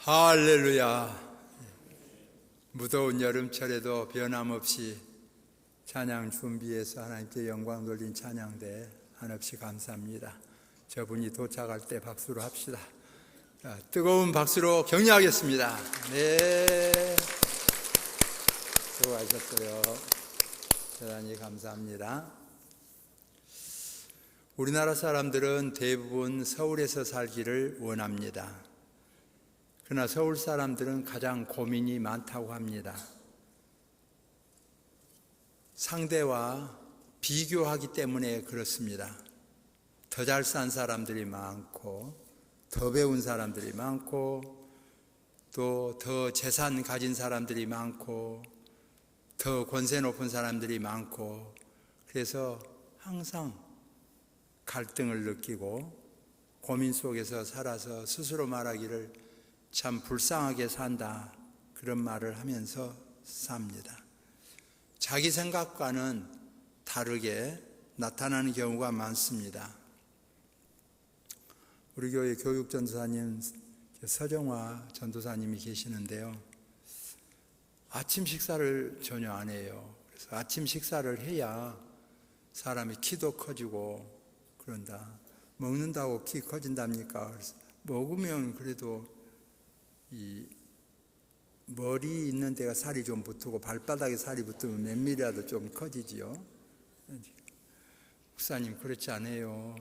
할렐루야. 무더운 여름철에도 변함없이 찬양 준비해서 하나님께 영광 돌린 찬양대 한없이 감사합니다. 저분이 도착할 때 박수로 합시다. 자, 뜨거운 박수로 격려하겠습니다. 네, 수고하셨어요. 대단히 감사합니다. 우리나라 사람들은 대부분 서울에서 살기를 원합니다. 그러나 서울 사람들은 가장 고민이 많다고 합니다. 상대와 비교하기 때문에 그렇습니다. 더 잘 산 사람들이 많고, 더 배운 사람들이 많고, 또 더 재산 가진 사람들이 많고, 더 권세 높은 사람들이 많고, 그래서 항상 갈등을 느끼고 고민 속에서 살아서 스스로 말하기를 참 불쌍하게 산다, 그런 말을 하면서 삽니다. 자기 생각과는 다르게 나타나는 경우가 많습니다. 우리 교회 교육전도사님 서정화 전도사님이 계시는데요, 아침 식사를 전혀 안 해요. 그래서 아침 식사를 해야 사람이 키도 커지고 그런다. 먹는다고 키 커진답니까? 그래서 먹으면 그래도 이 머리 있는 데가 살이 좀 붙고 발바닥에 살이 붙으면 몇 밀이라도 좀 커지지요. 목사님 그렇지 않아요.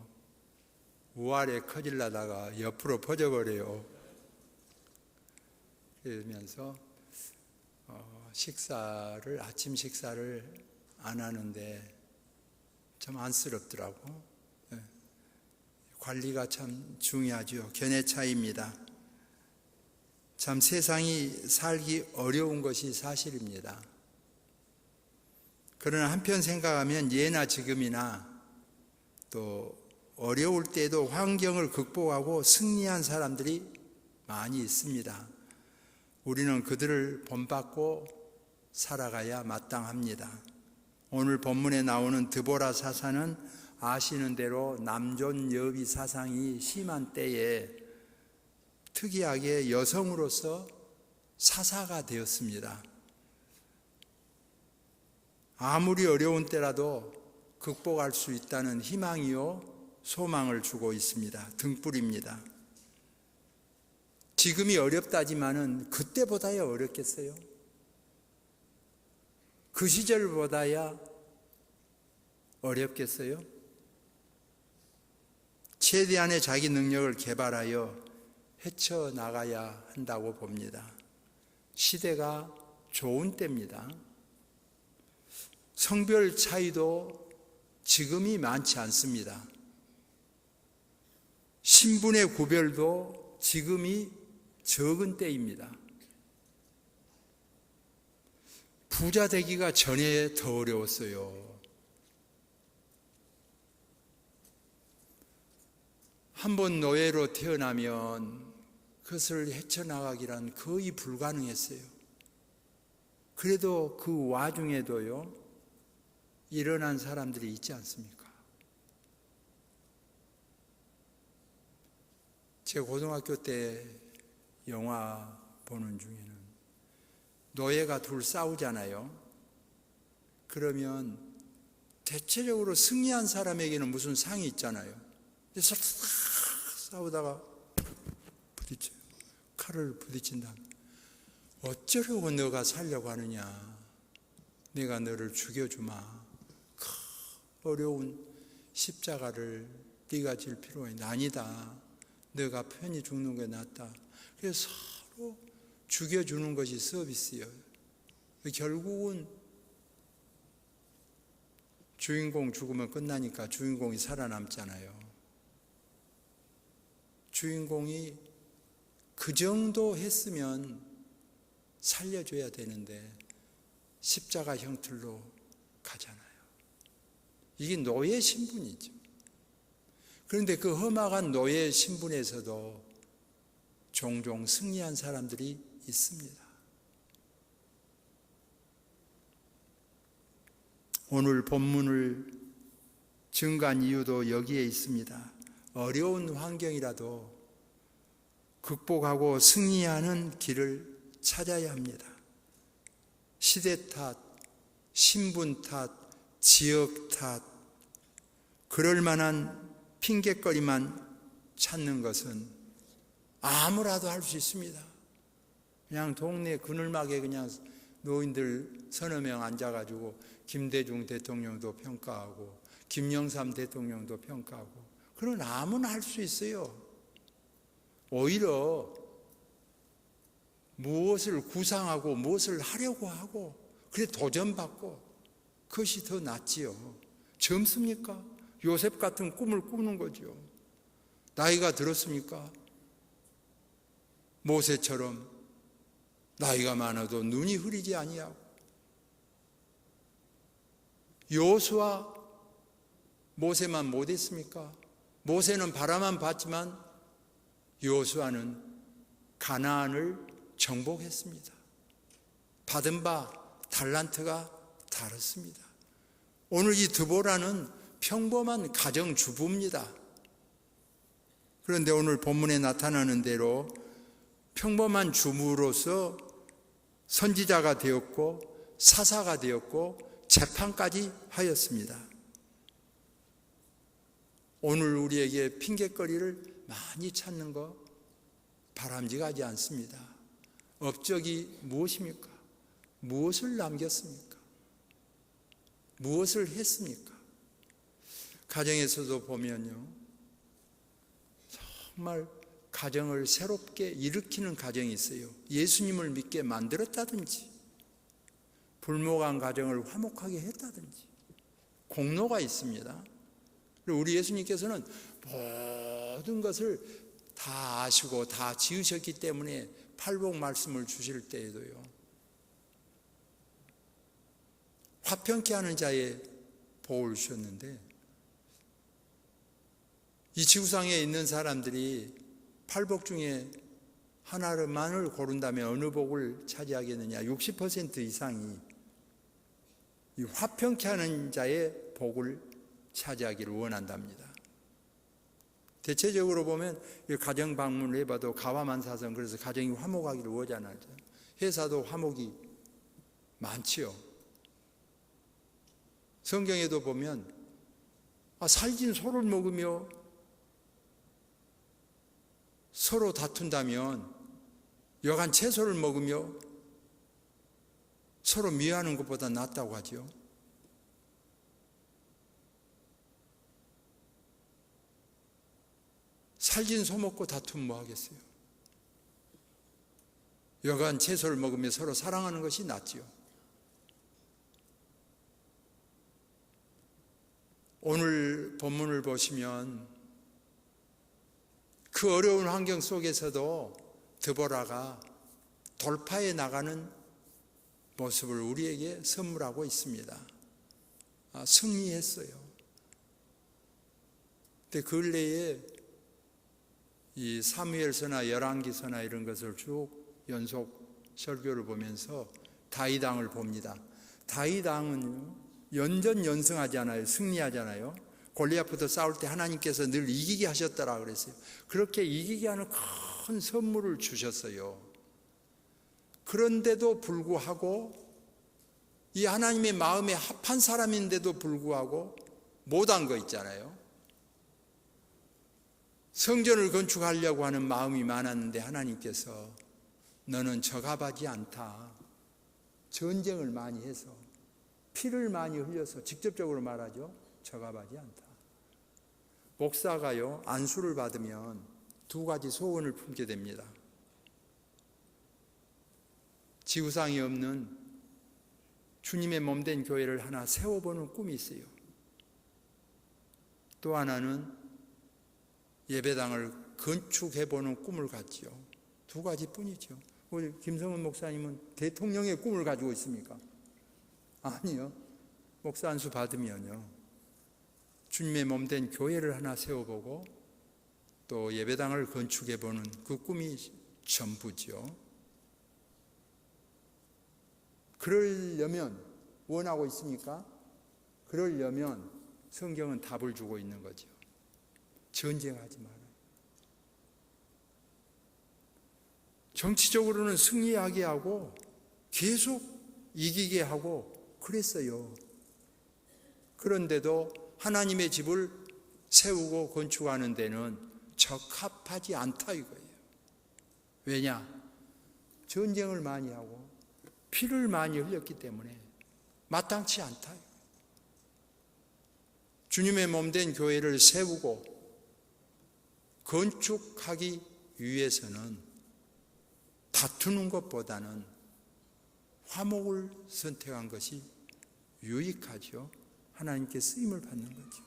우아래 커질라다가 옆으로 퍼져버려요. 그러면서 아침 식사를 안 하는데 참 안쓰럽더라고. 관리가 참 중요하죠. 견해 차이입니다. 참 세상이 살기 어려운 것이 사실입니다. 그러나 한편 생각하면 예나 지금이나 또 어려울 때도 환경을 극복하고 승리한 사람들이 많이 있습니다. 우리는 그들을 본받고 살아가야 마땅합니다. 오늘 본문에 나오는 드보라 사사는 아시는 대로 남존 여비 사상이 심한 때에 특이하게 여성으로서 사사가 되었습니다. 아무리 어려운 때라도 극복할 수 있다는 희망이요 소망을 주고 있습니다. 등불입니다. 지금이 어렵다지만은 그때보다야 어렵겠어요? 그 시절보다야 어렵겠어요? 최대한의 자기 능력을 개발하여 헤쳐나가야 한다고 봅니다. 시대가 좋은 때입니다. 성별 차이도 지금이 많지 않습니다. 신분의 구별도 지금이 적은 때입니다. 부자 되기가 전에 더 어려웠어요. 한번 노예로 태어나면 그것을 헤쳐나가기란 거의 불가능했어요. 그래도 그 와중에도요, 일어난 사람들이 있지 않습니까? 제가 고등학교 때 영화 보는 중에는 노예가 둘 싸우잖아요. 그러면 대체적으로 승리한 사람에게는 무슨 상이 있잖아요. 그래서 싸우다가 부딪혀요. 칼을 부딪힌다. 어쩌려고 너가 살려고 하느냐. 내가 너를 죽여주마. 어려운 십자가를 네가 질 필요가 있나. 아니다. 너가 편히 죽는 게 낫다. 그래서 서로 죽여주는 것이 서비스예요. 결국은 주인공 죽으면 끝나니까 주인공이 살아남잖아요. 주인공이 그 정도 했으면 살려줘야 되는데 십자가 형틀로 가잖아요. 이게 노예 신분이죠. 그런데 그 험악한 노예 신분에서도 종종 승리한 사람들이 있습니다. 오늘 본문을 증거한 이유도 여기에 있습니다. 어려운 환경이라도 극복하고 승리하는 길을 찾아야 합니다. 시대 탓, 신분 탓, 지역 탓, 그럴 만한 핑곗거리만 찾는 것은 아무라도 할 수 있습니다. 그냥 동네 그늘막에 그냥 노인들 서너 명 앉아가지고 김대중 대통령도 평가하고 김영삼 대통령도 평가하고, 그런 아무나 할 수 있어요. 오히려 무엇을 구상하고 무엇을 하려고 하고 그래 도전받고, 그것이 더 낫지요. 젊습니까? 요셉 같은 꿈을 꾸는 거죠. 나이가 들었습니까? 모세처럼 나이가 많아도 눈이 흐리지 아니하고, 여호수아 모세만 못했습니까? 모세는 바라만 봤지만 여호수아는 가나안을 정복했습니다. 받은 바 달란트가 다르습니다. 오늘 이 드보라는 평범한 가정주부입니다. 그런데 오늘 본문에 나타나는 대로 평범한 주부로서 선지자가 되었고 사사가 되었고 재판까지 하였습니다. 오늘 우리에게 핑곗거리를 많이 찾는 거 바람직하지 않습니다. 업적이 무엇입니까? 무엇을 남겼습니까? 무엇을 했습니까? 가정에서도 보면요, 정말 가정을 새롭게 일으키는 가정이 있어요. 예수님을 믿게 만들었다든지, 불목한 가정을 화목하게 했다든지 공로가 있습니다. 그리고 우리 예수님께서는 모든 것을 다 아시고 다 지으셨기 때문에 팔복 말씀을 주실 때에도요, 화평케 하는 자의 복을 주셨는데, 이 지구상에 있는 사람들이 팔복 중에 하나만을 고른다면 어느 복을 차지하겠느냐? 60% 이상이 이 화평케 하는 자의 복을 차지하기를 원한답니다. 대체적으로 보면 가정 방문을 해봐도 가화만사성, 그래서 가정이 화목하기를 원하잖아요. 회사도 화목이 많지요. 성경에도 보면 살진 소를 먹으며 서로 다툰다면 여간 채소를 먹으며 서로 미워하는 것보다 낫다고 하죠. 살진 소 먹고 다투면 뭐 하겠어요? 여간 채소를 먹으며 서로 사랑하는 것이 낫지요. 오늘 본문을 보시면 그 어려운 환경 속에서도 드보라가 돌파해 나가는 모습을 우리에게 선물하고 있습니다. 승리했어요. 근데 근래에 이 사무엘서나 열왕기서나 이런 것을 쭉 연속 설교를 보면서 다윗왕을 봅니다. 다윗왕은 연전연승하지 않아요. 승리하잖아요. 골리앗부터 싸울 때 하나님께서 늘 이기게 하셨더라 그랬어요. 그렇게 이기게 하는 큰 선물을 주셨어요. 그런데도 불구하고 이 하나님의 마음에 합한 사람인데도 불구하고 못한 거 있잖아요. 성전을 건축하려고 하는 마음이 많았는데 하나님께서 너는 저갑하지 않다. 전쟁을 많이 해서 피를 많이 흘려서, 직접적으로 말하죠, 저갑하지 않다. 목사가요, 안수를 받으면 두 가지 소원을 품게 됩니다. 지구상에 없는 주님의 몸된 교회를 하나 세워보는 꿈이 있어요. 또 하나는 예배당을 건축해보는 꿈을 갖지요. 두 가지뿐이죠. 우리 김성은 목사님은 대통령의 꿈을 가지고 있습니까? 아니요. 목사 안수 받으면요, 주님의 몸된 교회를 하나 세워보고 또 예배당을 건축해보는 그 꿈이 전부죠. 그러려면, 원하고 있습니까? 그러려면 성경은 답을 주고 있는 거죠. 전쟁하지 말아요. 정치적으로는 승리하게 하고 계속 이기게 하고 그랬어요. 그런데도 하나님의 집을 세우고 건축하는 데는 적합하지 않다 이거예요. 왜냐? 전쟁을 많이 하고 피를 많이 흘렸기 때문에 마땅치 않다. 주님의 몸된 교회를 세우고 건축하기 위해서는 다투는 것보다는 화목을 선택한 것이 유익하죠. 하나님께 쓰임을 받는 거죠.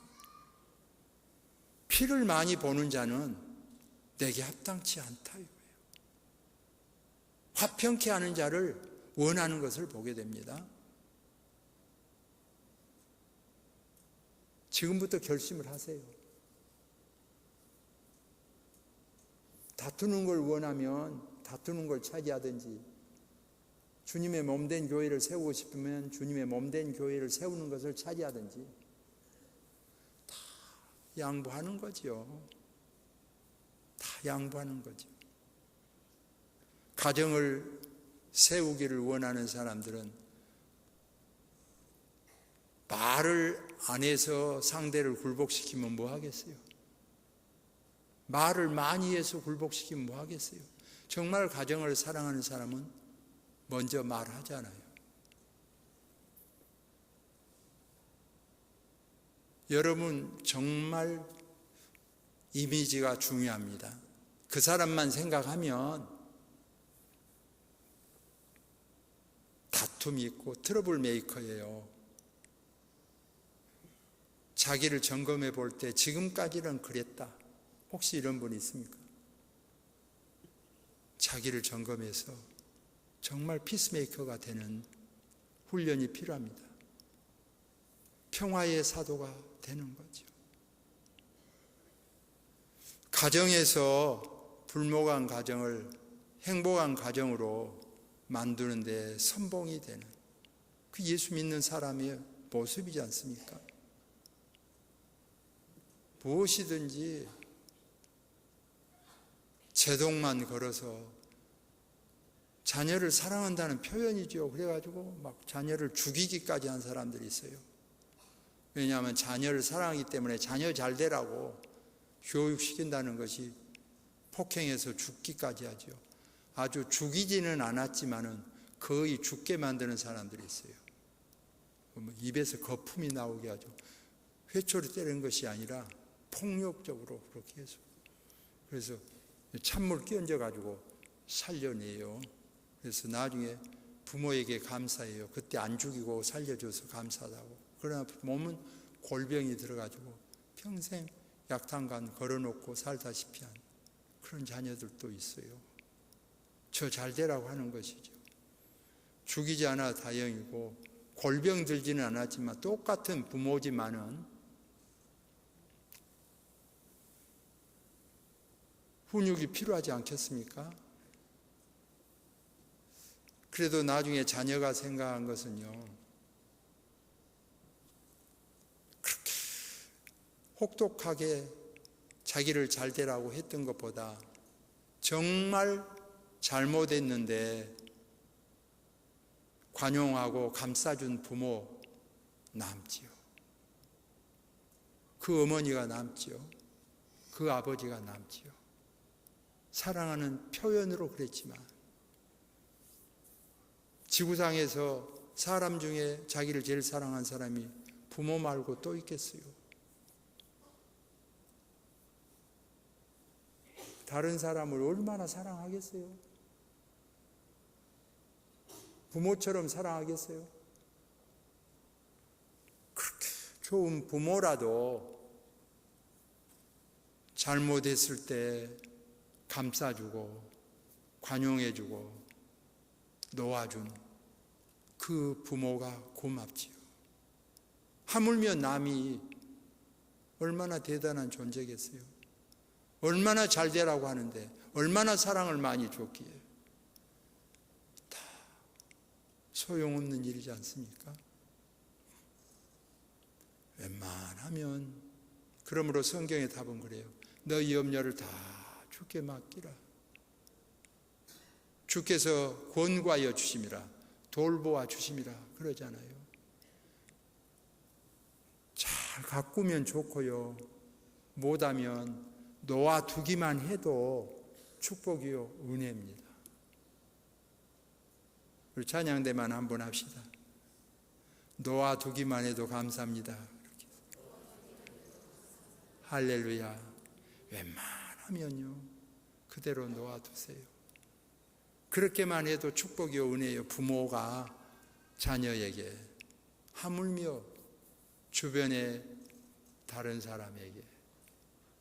피를 많이 보는 자는 내게 합당치 않다 이거예요. 화평케 하는 자를 원하는 것을 보게 됩니다. 지금부터 결심을 하세요. 다투는 걸 원하면 다투는 걸 차지하든지, 주님의 몸된 교회를 세우고 싶으면 주님의 몸된 교회를 세우는 것을 차지하든지 다 양보하는 거죠. 다 양보하는 거죠. 가정을 세우기를 원하는 사람들은 말을 안 해서 상대를 굴복시키면 뭐 하겠어요? 말을 많이 해서 굴복시키면 뭐 하겠어요? 정말 가정을 사랑하는 사람은 먼저 말하잖아요. 여러분, 정말 이미지가 중요합니다. 그 사람만 생각하면 다툼이 있고 트러블 메이커예요. 자기를 점검해 볼 때 지금까지는 그랬다. 혹시 이런 분이 있습니까? 자기를 점검해서 정말 피스메이커가 되는 훈련이 필요합니다. 평화의 사도가 되는 거죠. 가정에서 불목한 가정을 행복한 가정으로 만드는데 선봉이 되는 그 예수 믿는 사람의 모습이지 않습니까? 무엇이든지 제동만 걸어서 자녀를 사랑한다는 표현이죠. 그래가지고 막 자녀를 죽이기까지 한 사람들이 있어요. 왜냐하면 자녀를 사랑하기 때문에 자녀 잘 되라고 교육시킨다는 것이 폭행해서 죽기까지 하죠. 아주 죽이지는 않았지만은 거의 죽게 만드는 사람들이 있어요. 입에서 거품이 나오게 하죠. 회초리 때리는 것이 아니라 폭력적으로 그렇게 해서. 그래서 찬물 끼얹어가지고 살려내요. 그래서 나중에 부모에게 감사해요. 그때 안 죽이고 살려줘서 감사하다고. 그러나 몸은 골병이 들어가지고 평생 약탕간 걸어놓고 살다시피 한 그런 자녀들도 있어요. 저 잘 되라고 하는 것이죠. 죽이지 않아 다행이고 골병 들지는 않았지만 똑같은 부모지만은 훈육이 필요하지 않겠습니까? 그래도 나중에 자녀가 생각한 것은요, 그렇게 혹독하게 자기를 잘 되라고 했던 것보다 정말 잘못했는데 관용하고 감싸준 부모 남지요. 그 어머니가 남지요. 그 아버지가 남지요. 사랑하는 표현으로 그랬지만 지구상에서 사람 중에 자기를 제일 사랑한 사람이 부모 말고 또 있겠어요? 다른 사람을 얼마나 사랑하겠어요? 부모처럼 사랑하겠어요? 그렇게 좋은 부모라도 잘못했을 때 감싸주고 관용해주고 놓아준 그 부모가 고맙지요. 하물며 남이 얼마나 대단한 존재겠어요? 얼마나 잘 되라고 하는데 얼마나 사랑을 많이 줬기에 다 소용없는 일이지 않습니까? 웬만하면 그러므로 성경의 답은 그래요. 너희 염려를 다 주께 맡기라. 주께서 권고하여 주심이라, 돌보아 주심이라 그러잖아요. 잘 가꾸면 좋고요, 못하면 놓아두기만 해도 축복이요 은혜입니다. 우리 찬양대만 한번 합시다. 놓아두기만 해도 감사합니다. 이렇게. 할렐루야. 웬만하면요 그대로 놓아두세요. 그렇게만 해도 축복이요 은혜요. 부모가 자녀에게, 하물며 주변의 다른 사람에게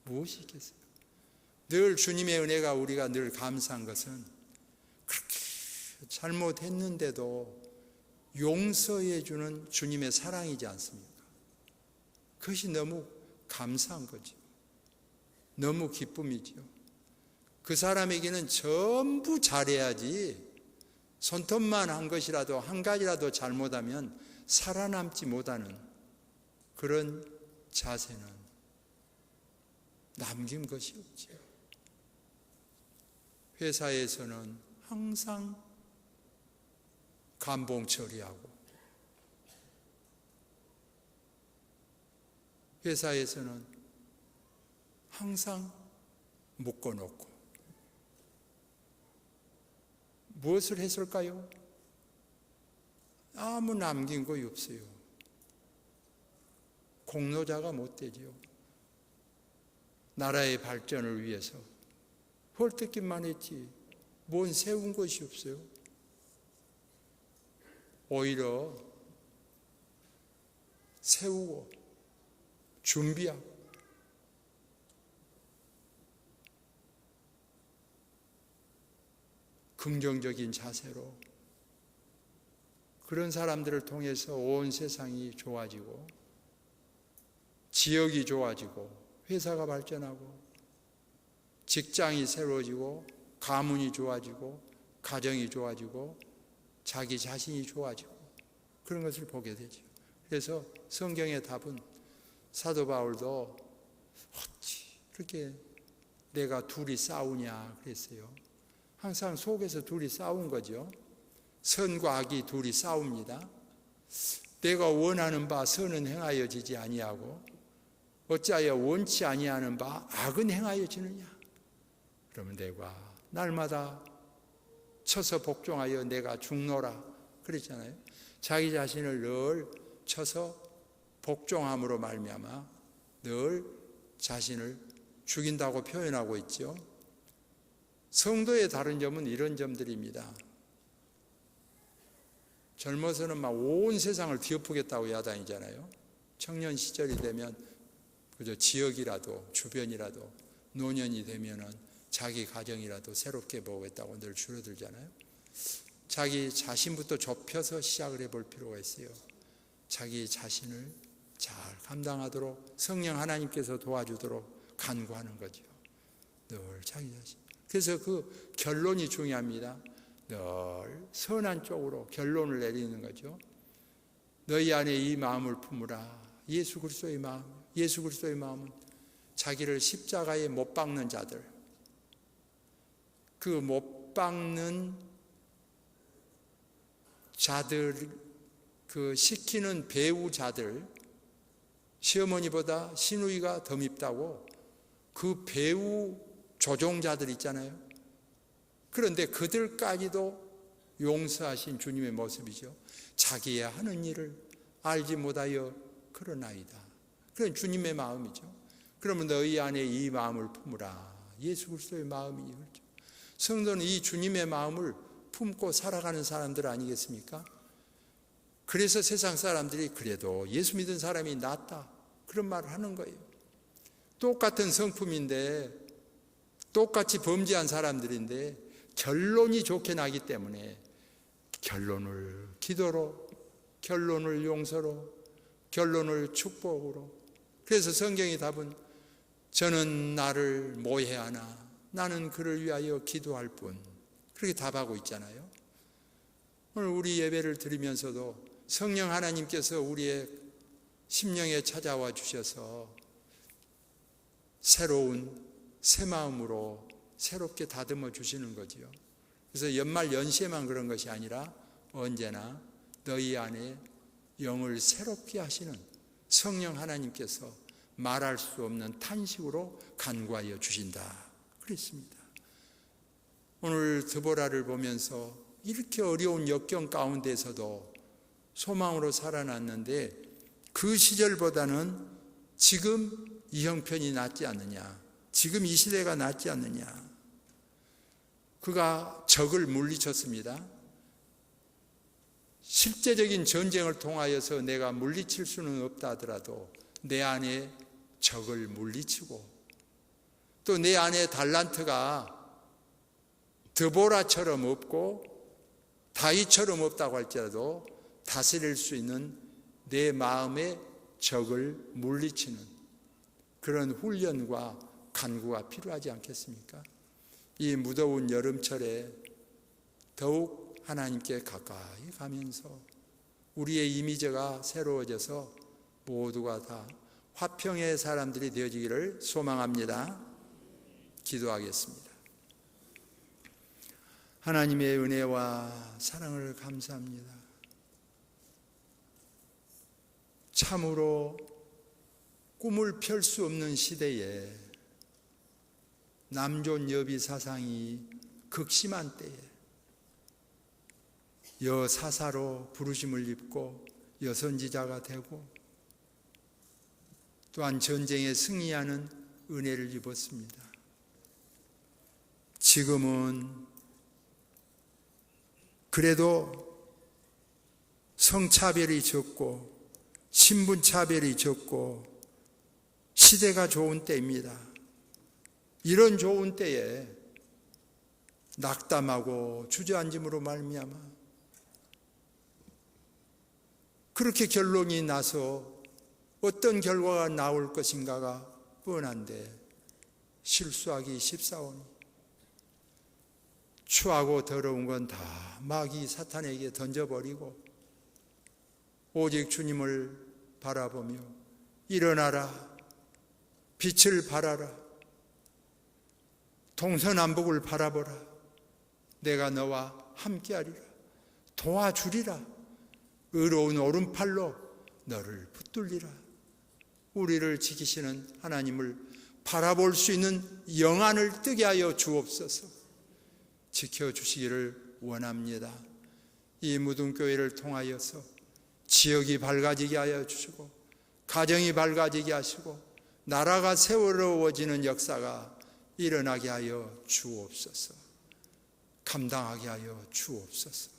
무엇이 있겠어요? 늘 주님의 은혜가 우리가 늘 감사한 것은 그렇게 잘못했는데도 용서해 주는 주님의 사랑이지 않습니까? 그것이 너무 감사한 거죠. 너무 기쁨이죠. 그 사람에게는 전부 잘해야지, 손톱만 한 것이라도, 한 가지라도 잘못하면 살아남지 못하는 그런 자세는 남긴 것이 없죠. 회사에서는 항상 감봉 처리하고, 회사에서는 항상 묶어놓고, 무엇을 했을까요? 아무 남긴 것이 없어요. 공로자가 못 되지요. 나라의 발전을 위해서 헐뜯기만 했지 뭔 세운 것이 없어요. 오히려 세우고 준비하고, 긍정적인 자세로 그런 사람들을 통해서 온 세상이 좋아지고, 지역이 좋아지고, 회사가 발전하고, 직장이 새로워지고, 가문이 좋아지고, 가정이 좋아지고, 자기 자신이 좋아지고, 그런 것을 보게 되죠. 그래서 성경의 답은, 사도 바울도 어찌 그렇게 내가 둘이 싸우냐 그랬어요. 항상 속에서 둘이 싸운 거죠. 선과 악이 둘이 싸웁니다. 내가 원하는 바 선은 행하여지지 아니하고, 어찌하여 원치 아니하는 바 악은 행하여지느냐. 그러면 내가 날마다 쳐서 복종하여 내가 죽노라 그랬잖아요. 자기 자신을 늘 쳐서 복종함으로 말미암아 늘 자신을 죽인다고 표현하고 있죠. 성도의 다른 점은 이런 점들입니다. 젊어서는 막 온 세상을 뒤엎으겠다고 야단이잖아요. 청년 시절이 되면 그저 지역이라도, 주변이라도, 노년이 되면은 자기 가정이라도 새롭게 보겠다고 늘 줄어들잖아요. 자기 자신부터 좁혀서 시작을 해볼 필요가 있어요. 자기 자신을 잘 감당하도록 성령 하나님께서 도와주도록 간구하는 거죠. 늘 자기 자신. 그래서 그 결론이 중요합니다. 늘 선한 쪽으로 결론을 내리는 거죠. 너희 안에 이 마음을 품으라. 예수 그리스도의 마음. 예수 그리스도의 마음은 자기를 십자가에 못 박는 자들, 그 못 박는 자들, 그 시키는 배우자들, 시어머니보다 시누이가 더 밉다고 그 배우 조종자들 있잖아요. 그런데 그들까지도 용서하신 주님의 모습이죠. 자기의 하는 일을 알지 못하여 그러나이다. 그런 주님의 마음이죠. 그러면 너희 안에 이 마음을 품으라. 예수 그리스도의 마음이 그렇죠. 성도는 이 주님의 마음을 품고 살아가는 사람들 아니겠습니까? 그래서 세상 사람들이 그래도 예수 믿은 사람이 낫다 그런 말을 하는 거예요. 똑같은 성품인데, 똑같이 범죄한 사람들인데 결론이 좋게 나기 때문에 결론을 기도로, 결론을 용서로, 결론을 축복으로. 그래서 성경의 답은 저는 나를 모해하나 나는 그를 위하여 기도할 뿐, 그렇게 답하고 있잖아요. 오늘 우리 예배를 드리면서도 성령 하나님께서 우리의 심령에 찾아와 주셔서 새로운 새 마음으로 새롭게 다듬어 주시는 거지요. 그래서 연말 연시에만 그런 것이 아니라 언제나 너희 안에 영을 새롭게 하시는 성령 하나님께서 말할 수 없는 탄식으로 간구하여 주신다 그랬습니다. 오늘 드보라를 보면서 이렇게 어려운 역경 가운데서도 소망으로 살아났는데 그 시절보다는 지금 이 형편이 낫지 않느냐, 지금 이 시대가 낫지 않느냐. 그가 적을 물리쳤습니다. 실제적인 전쟁을 통하여서 내가 물리칠 수는 없다 하더라도 내 안에 적을 물리치고 또 내 안에 달란트가 드보라처럼 없고 다윗처럼 없다고 할지라도 다스릴 수 있는 내 마음의 적을 물리치는 그런 훈련과 간구가 필요하지 않겠습니까? 이 무더운 여름철에 더욱 하나님께 가까이 가면서 우리의 이미지가 새로워져서 모두가 다 화평의 사람들이 되어지기를 소망합니다. 기도하겠습니다. 하나님의 은혜와 사랑을 감사합니다. 참으로 꿈을 펼 수 없는 시대에 남존 여비 사상이 극심한 때에 여사사로 부르심을 입고 여선지자가 되고 또한 전쟁에 승리하는 은혜를 입었습니다. 지금은 그래도 성차별이 적고 신분차별이 적고 시대가 좋은 때입니다. 이런 좋은 때에 낙담하고 주저앉음으로 말미암아 그렇게 결론이 나서 어떤 결과가 나올 것인가가 뻔한데 실수하기 쉽사오니 추하고 더러운 건 다 마귀 사탄에게 던져버리고 오직 주님을 바라보며 일어나라, 빛을 발하라, 동서남북을 바라보라, 내가 너와 함께하리라, 도와주리라, 의로운 오른팔로 너를 붙들리라. 우리를 지키시는 하나님을 바라볼 수 있는 영안을 뜨게 하여 주옵소서. 지켜주시기를 원합니다. 이 무등교회를 통하여서 지역이 밝아지게 하여 주시고 가정이 밝아지게 하시고 나라가 세워러워지는 역사가 일어나게 하여 주옵소서. 감당하게 하여 주옵소서.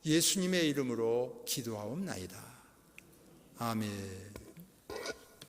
예수님의 이름으로 기도하옵나이다. 아멘.